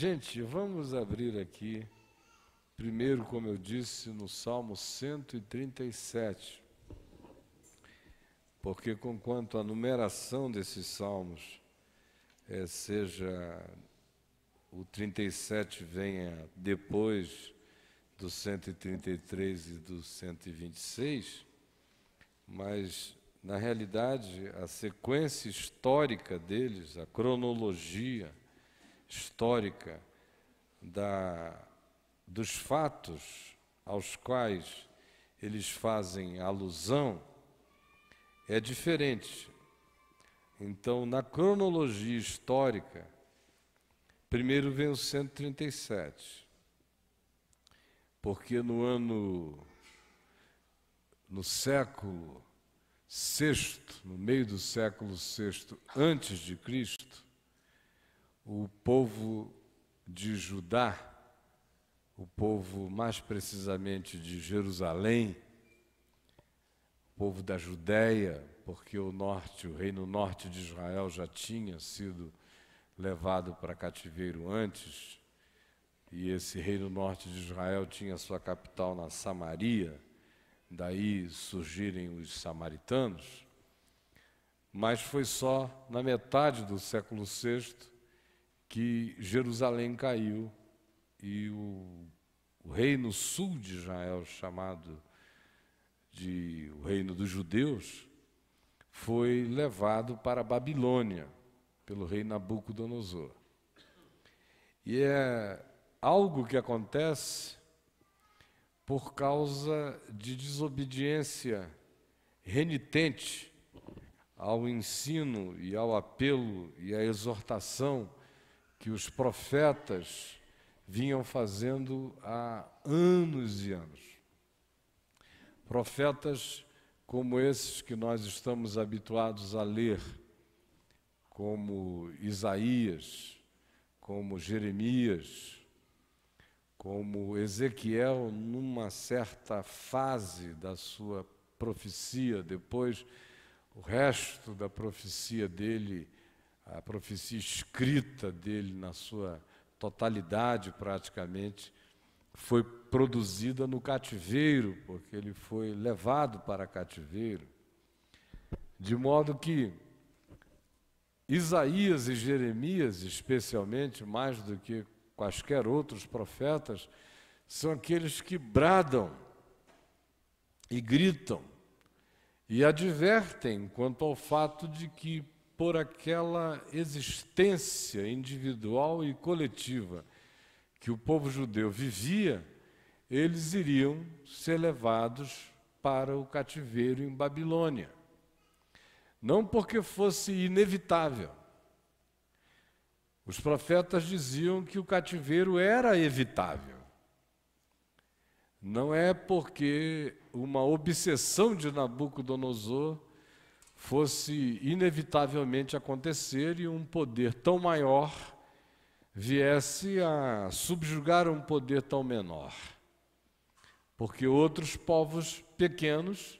Gente, vamos abrir aqui, primeiro, como eu disse, no Salmo 137, porque conquanto a numeração desses salmos seja o 37 venha depois do 133 e do 126, mas, na realidade, a sequência histórica deles, a cronologia histórica dos fatos aos quais eles fazem alusão é diferente. Então, na cronologia histórica, primeiro vem o 137, porque no século VI, no meio do século VI antes de Cristo, o povo de Judá, o povo mais precisamente de Jerusalém, o povo da Judéia, porque o reino norte de Israel já tinha sido levado para cativeiro antes, e esse reino norte de Israel tinha sua capital na Samaria, daí surgirem os samaritanos, mas foi só na metade do século VI que Jerusalém caiu e o reino sul de Israel, chamado o reino dos judeus, foi levado para a Babilônia pelo rei Nabucodonosor. E é algo que acontece por causa de desobediência renitente ao ensino e ao apelo e à exortação que os profetas vinham fazendo há anos e anos. Profetas como esses que nós estamos habituados a ler, como Isaías, como Jeremias, como Ezequiel, numa certa fase da sua profecia, depois o resto da profecia dele, a profecia escrita dele na sua totalidade praticamente, foi produzida no cativeiro, porque ele foi levado para cativeiro. De modo que Isaías e Jeremias, especialmente, mais do que quaisquer outros profetas, são aqueles que bradam e gritam e advertem quanto ao fato de que, por aquela existência individual e coletiva que o povo judeu vivia, eles iriam ser levados para o cativeiro em Babilônia. Não porque fosse inevitável. Os profetas diziam que o cativeiro era evitável. Não é porque uma obsessão de Nabucodonosor fosse inevitavelmente acontecer e um poder tão maior viesse a subjugar um poder tão menor. Porque outros povos pequenos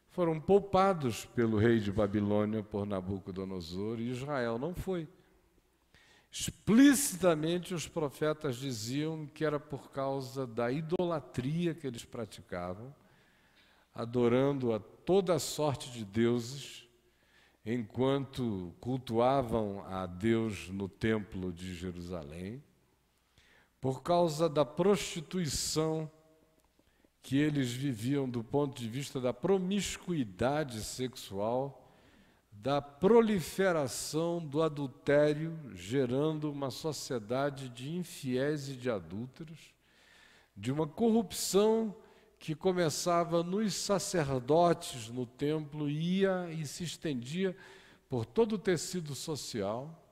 foram poupados pelo rei de Babilônia, por Nabucodonosor, e Israel não foi. Explicitamente os profetas diziam que era por causa da idolatria que eles praticavam, adorando a toda sorte de deuses, enquanto cultuavam a Deus no templo de Jerusalém, por causa da prostituição que eles viviam do ponto de vista da promiscuidade sexual, da proliferação do adultério, gerando uma sociedade de infiéis e de adúlteros, de uma corrupção que começava nos sacerdotes no templo, ia e se estendia por todo o tecido social,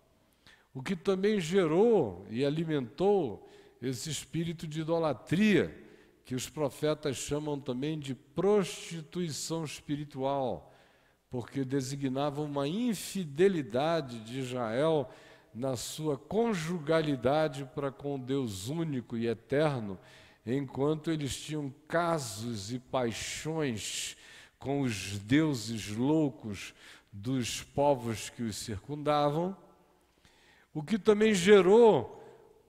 o que também gerou e alimentou esse espírito de idolatria, que os profetas chamam também de prostituição espiritual, porque designava uma infidelidade de Israel na sua conjugalidade para com Deus único e eterno, enquanto eles tinham casos e paixões com os deuses loucos dos povos que os circundavam, o que também gerou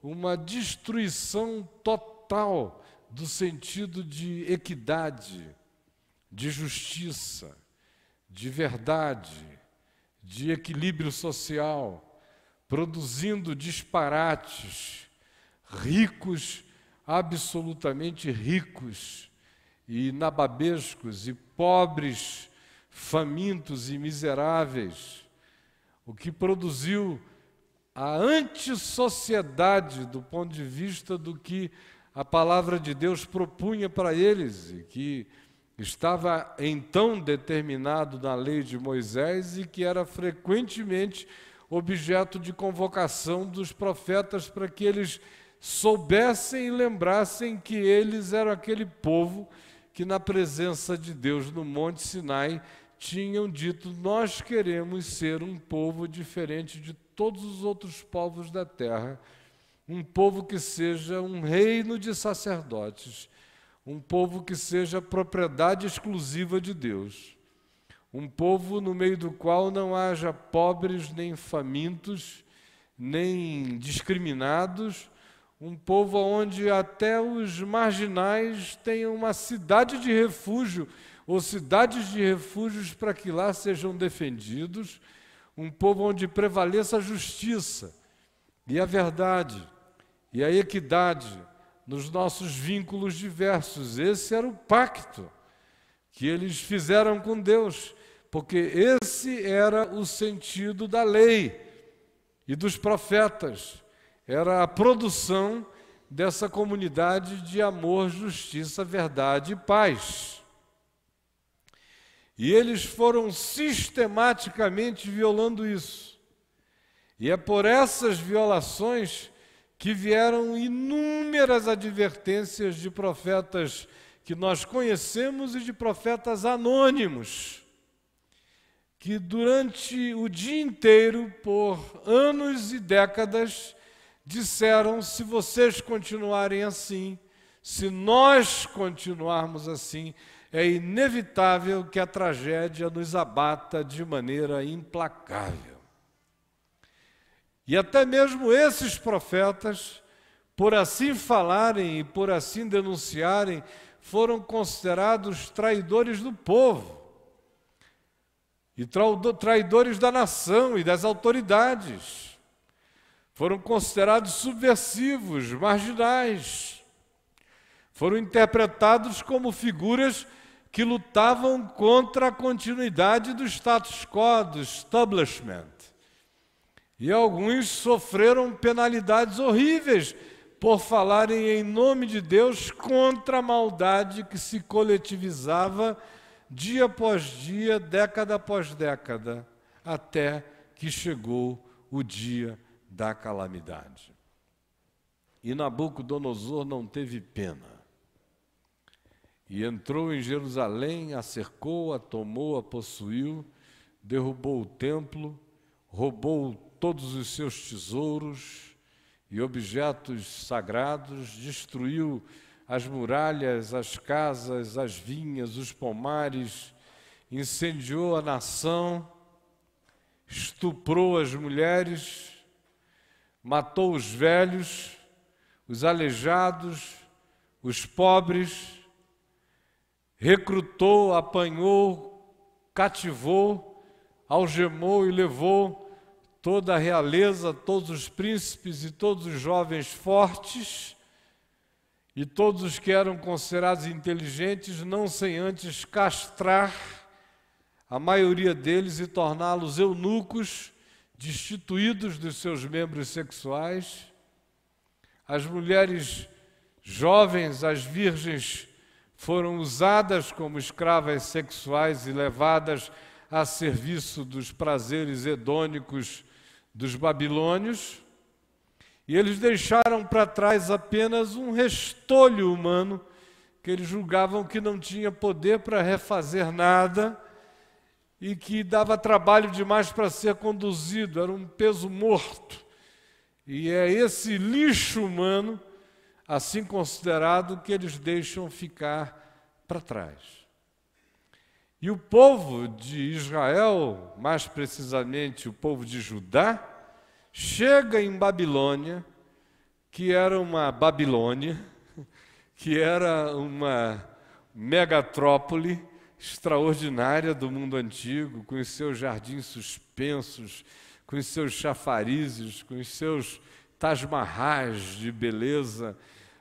uma destruição total do sentido de equidade, de justiça, de verdade, de equilíbrio social, produzindo disparates, ricos, absolutamente ricos e nababescos, e pobres, famintos e miseráveis, o que produziu a antissociedade do ponto de vista do que a palavra de Deus propunha para eles, e que estava então determinado na lei de Moisés e que era frequentemente objeto de convocação dos profetas para que eles soubessem e lembrassem que eles eram aquele povo que na presença de Deus no Monte Sinai tinham dito: nós queremos ser um povo diferente de todos os outros povos da terra, um povo que seja um reino de sacerdotes, um povo que seja propriedade exclusiva de Deus, um povo no meio do qual não haja pobres, nem famintos, nem discriminados, um povo onde até os marginais tenham uma cidade de refúgio, ou cidades de refúgios para que lá sejam defendidos, um povo onde prevaleça a justiça e a verdade e a equidade nos nossos vínculos diversos. Esse era o pacto que eles fizeram com Deus, porque esse era o sentido da lei e dos profetas. Era a produção dessa comunidade de amor, justiça, verdade e paz. E eles foram sistematicamente violando isso. E é por essas violações que vieram inúmeras advertências de profetas que nós conhecemos e de profetas anônimos, que durante o dia inteiro, por anos e décadas, disseram: se vocês continuarem assim, se nós continuarmos assim, é inevitável que a tragédia nos abata de maneira implacável. E até mesmo esses profetas, por assim falarem e por assim denunciarem, foram considerados traidores do povo, e traidores da nação e das autoridades. Foram considerados subversivos, marginais. Foram interpretados como figuras que lutavam contra a continuidade do status quo, do establishment. E alguns sofreram penalidades horríveis por falarem em nome de Deus contra a maldade que se coletivizava dia após dia, década após década, até que chegou o dia da calamidade. E Nabucodonosor não teve pena. E entrou em Jerusalém, a cercou, a tomou, a possuiu, derrubou o templo, roubou todos os seus tesouros e objetos sagrados, destruiu as muralhas, as casas, as vinhas, os pomares, incendiou a nação, estuprou as mulheres, matou os velhos, os aleijados, os pobres, recrutou, apanhou, cativou, algemou e levou toda a realeza, todos os príncipes e todos os jovens fortes, e todos os que eram considerados inteligentes, não sem antes castrar a maioria deles e torná-los eunucos, destituídos dos seus membros sexuais. As mulheres jovens, as virgens, foram usadas como escravas sexuais e levadas a serviço dos prazeres hedônicos dos babilônios. E eles deixaram para trás apenas um restolho humano que eles julgavam que não tinha poder para refazer nada e que dava trabalho demais para ser conduzido, era um peso morto. E é esse lixo humano, assim considerado, que eles deixam ficar para trás. E o povo de Israel, mais precisamente o povo de Judá, chega em Babilônia, que era uma Babilônia, que era uma megatrópole extraordinária do mundo antigo, com os seus jardins suspensos, com os seus chafarizes, com os seus Taj Mahals de beleza,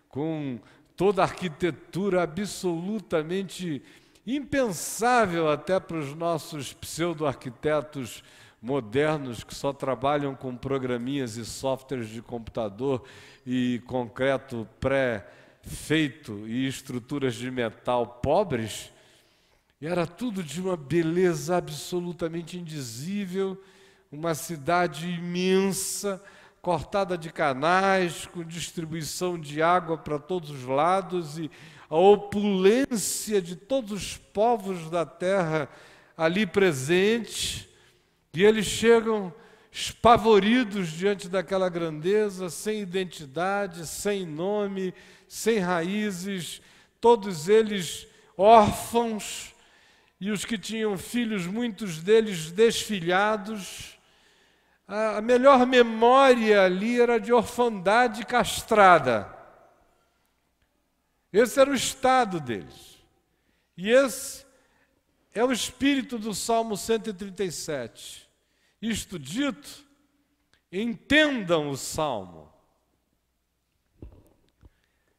com toda a arquitetura absolutamente impensável até para os nossos pseudo-arquitetos modernos que só trabalham com programinhas e softwares de computador e concreto pré-feito e estruturas de metal pobres. E era tudo de uma beleza absolutamente indizível, uma cidade imensa, cortada de canais, com distribuição de água para todos os lados e a opulência de todos os povos da terra ali presentes. E eles chegam espavoridos diante daquela grandeza, sem identidade, sem nome, sem raízes, todos eles órfãos, e os que tinham filhos, muitos deles desfilhados. A melhor memória ali era de orfandade castrada. Esse era o estado deles. E esse é o espírito do Salmo 137. Isto dito, entendam o Salmo.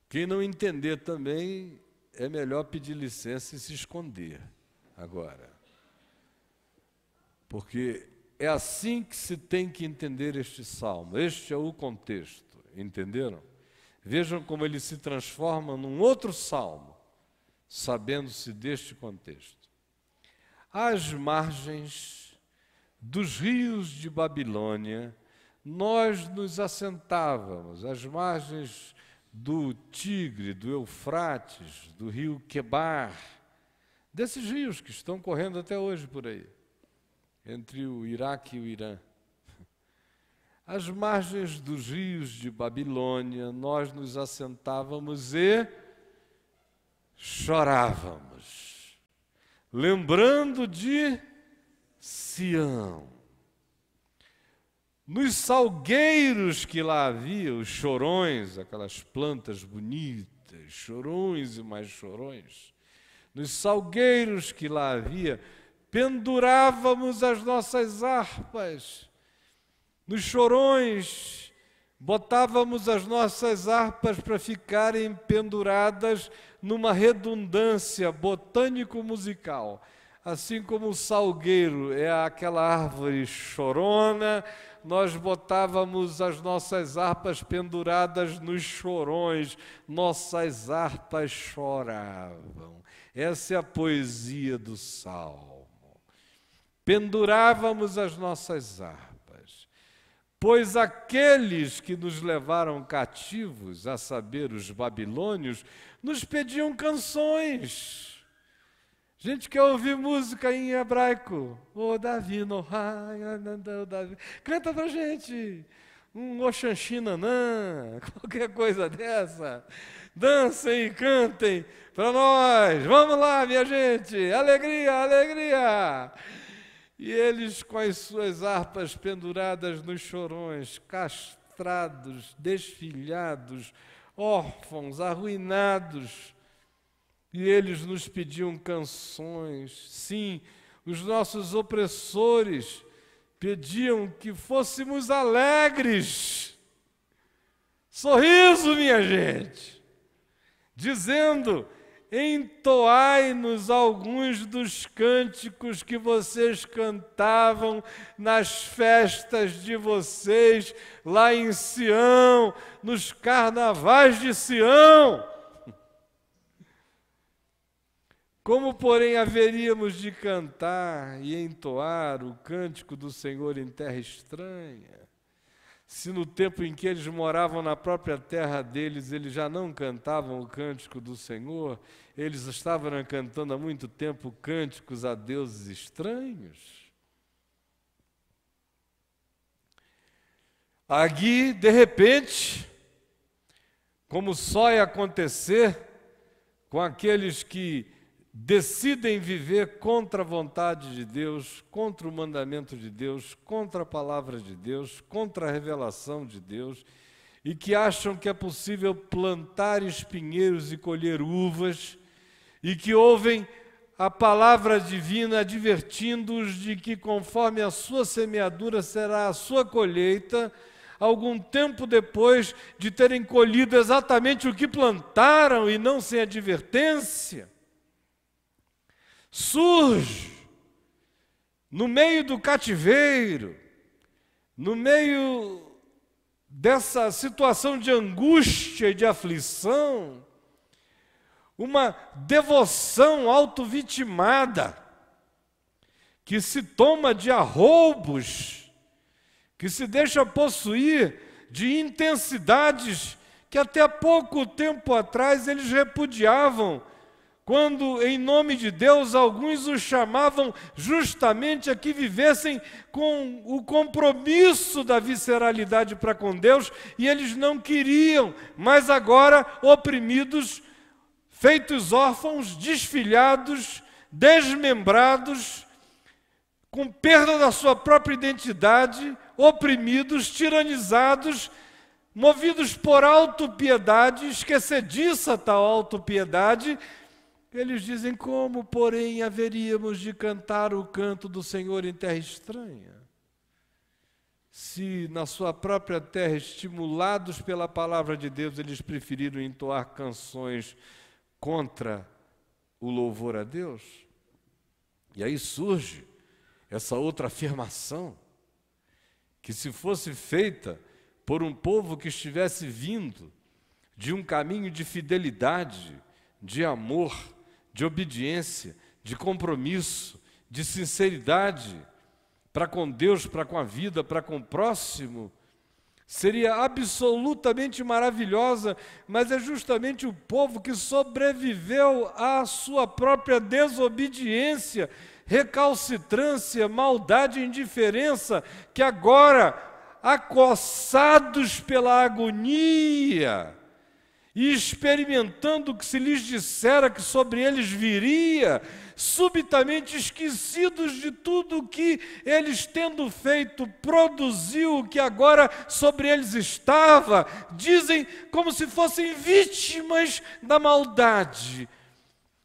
Quem não entender também, é melhor pedir licença e se esconder agora. Porque é assim que se tem que entender este Salmo. Este é o contexto, entenderam? Vejam como ele se transforma num outro Salmo, sabendo-se deste contexto. Às margens dos rios de Babilônia, nós nos assentávamos, às margens do Tigre, do Eufrates, do rio Quebar, desses rios que estão correndo até hoje por aí, entre o Iraque e o Irã. Às margens dos rios de Babilônia, nós nos assentávamos e chorávamos, lembrando de Sião. Nos salgueiros que lá havia, os chorões, aquelas plantas bonitas, chorões e mais chorões, nos salgueiros que lá havia, pendurávamos as nossas harpas. Nos chorões, botávamos as nossas harpas para ficarem penduradas numa redundância botânico-musical. Assim como o salgueiro é aquela árvore chorona, nós botávamos as nossas harpas penduradas nos chorões, nossas harpas choravam. Essa é a poesia do Salmo. Pendurávamos as nossas harpas, pois aqueles que nos levaram cativos, a saber, os babilônios, nos pediam canções. Gente quer ouvir música em hebraico. Ô Davi, no Davi. Canta pra gente um Oxanxinanã, qualquer coisa dessa. Dancem e cantem para nós. Vamos lá, minha gente. Alegria, alegria. E eles com as suas harpas penduradas nos chorões, castrados, desfilhados, órfãos, arruinados. E eles nos pediam canções. Sim, os nossos opressores pediam que fôssemos alegres. Sorriso, minha gente. Dizendo: entoai-nos alguns dos cânticos que vocês cantavam nas festas de vocês, lá em Sião, nos carnavais de Sião. Como, porém, haveríamos de cantar e entoar o cântico do Senhor em terra estranha, se no tempo em que eles moravam na própria terra deles, eles já não cantavam o cântico do Senhor, eles estavam cantando há muito tempo cânticos a deuses estranhos? Aqui, de repente, como só ia acontecer com aqueles que decidem viver contra a vontade de Deus, contra o mandamento de Deus, contra a palavra de Deus, contra a revelação de Deus, e que acham que é possível plantar espinheiros e colher uvas, e que ouvem a palavra divina advertindo-os de que conforme a sua semeadura será a sua colheita, algum tempo depois de terem colhido exatamente o que plantaram e não sem advertência, surge no meio do cativeiro, no meio dessa situação de angústia e de aflição, uma devoção autovitimada, que se toma de arroubos, que se deixa possuir de intensidades que até há pouco tempo atrás eles repudiavam, quando, em nome de Deus, alguns os chamavam justamente a que vivessem com o compromisso da visceralidade para com Deus, e eles não queriam, mas agora, oprimidos, feitos órfãos, desfilhados, desmembrados, com perda da sua própria identidade, oprimidos, tiranizados, movidos por autopiedade, esquecediça tal autopiedade, eles dizem: como, porém, haveríamos de cantar o canto do Senhor em terra estranha? Se na sua própria terra, estimulados pela palavra de Deus, eles preferiram entoar canções contra o louvor a Deus. E aí surge essa outra afirmação, que se fosse feita por um povo que estivesse vindo de um caminho de fidelidade, de amor, de obediência, de compromisso, de sinceridade para com Deus, para com a vida, para com o próximo, seria absolutamente maravilhosa, mas é justamente o povo que sobreviveu à sua própria desobediência, recalcitrância, maldade e indiferença, que agora, acossados pela agonia, e experimentando o que se lhes dissera que sobre eles viria, subitamente esquecidos de tudo o que eles, tendo feito, produziu o que agora sobre eles estava, dizem como se fossem vítimas da maldade: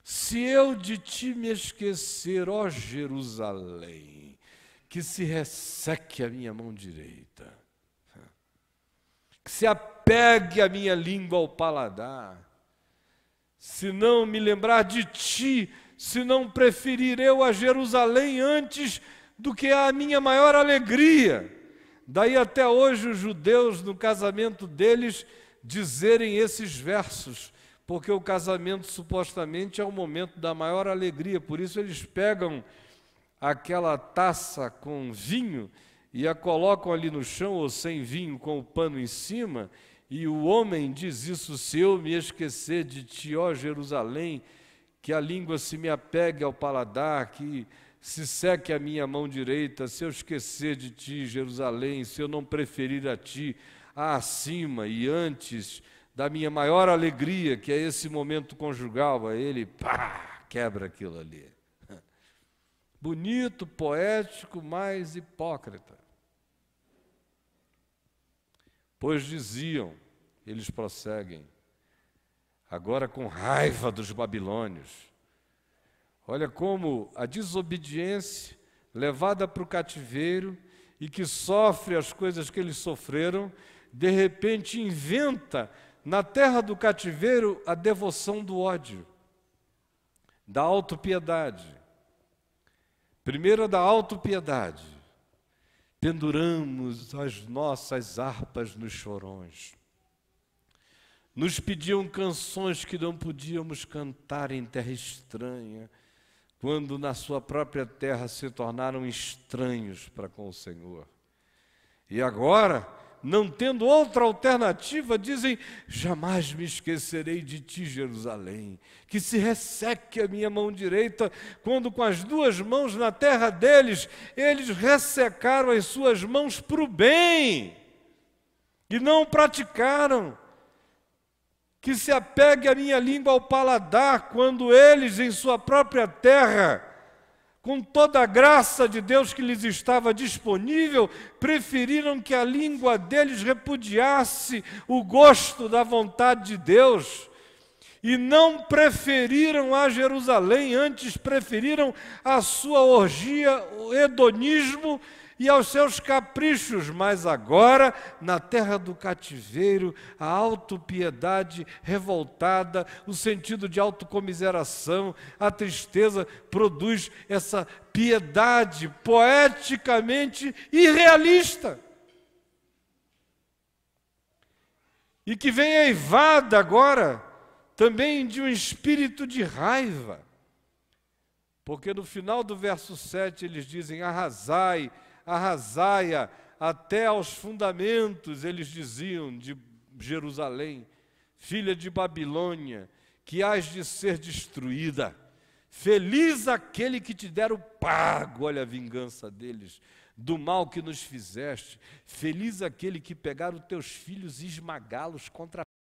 se eu de ti me esquecer, ó Jerusalém, que se resseque a minha mão direita, que se apegue a minha língua ao paladar, se não me lembrar de ti, se não preferir eu a Jerusalém antes do que a minha maior alegria. Daí até hoje os judeus, no casamento deles, dizerem esses versos, porque o casamento supostamente é o momento da maior alegria, por isso eles pegam aquela taça com vinho e a colocam ali no chão, ou sem vinho, com o pano em cima, e o homem diz isso: se eu me esquecer de ti, ó Jerusalém, que a língua se me apegue ao paladar, que se seque a minha mão direita, se eu esquecer de ti, Jerusalém, se eu não preferir a ti acima e antes da minha maior alegria, que é esse momento conjugal, aí ele, pá, quebra aquilo ali. Bonito, poético, mas hipócrita. Pois diziam, eles prosseguem, agora com raiva dos babilônios: olha como a desobediência levada para o cativeiro e que sofre as coisas que eles sofreram, de repente inventa na terra do cativeiro a devoção do ódio, da autopiedade. Primeiro da autopiedade: penduramos as nossas harpas nos chorões. Nos pediam canções que não podíamos cantar em terra estranha, quando na sua própria terra se tornaram estranhos para com o Senhor. E agora, não tendo outra alternativa, dizem: jamais me esquecerei de ti, Jerusalém, que se resseque a minha mão direita, quando com as duas mãos na terra deles, eles ressecaram as suas mãos para o bem, e não praticaram. Que se apegue a minha língua ao paladar, quando eles, em sua própria terra, com toda a graça de Deus que lhes estava disponível, preferiram que a língua deles repudiasse o gosto da vontade de Deus. E não preferiram a Jerusalém, antes preferiram a sua orgia, o hedonismo e aos seus caprichos. Mas agora, na terra do cativeiro, a autopiedade revoltada, o sentido de autocomiseração, a tristeza produz essa piedade poeticamente irrealista. E que vem eivada agora também de um espírito de raiva, porque no final do verso 7 eles dizem: arrasai, arrasai-a até aos fundamentos, eles diziam, de Jerusalém, filha de Babilônia, que hás de ser destruída. Feliz aquele que te der o pago, olha a vingança deles, do mal que nos fizeste. Feliz aquele que pegar os teus filhos e esmagá-los contra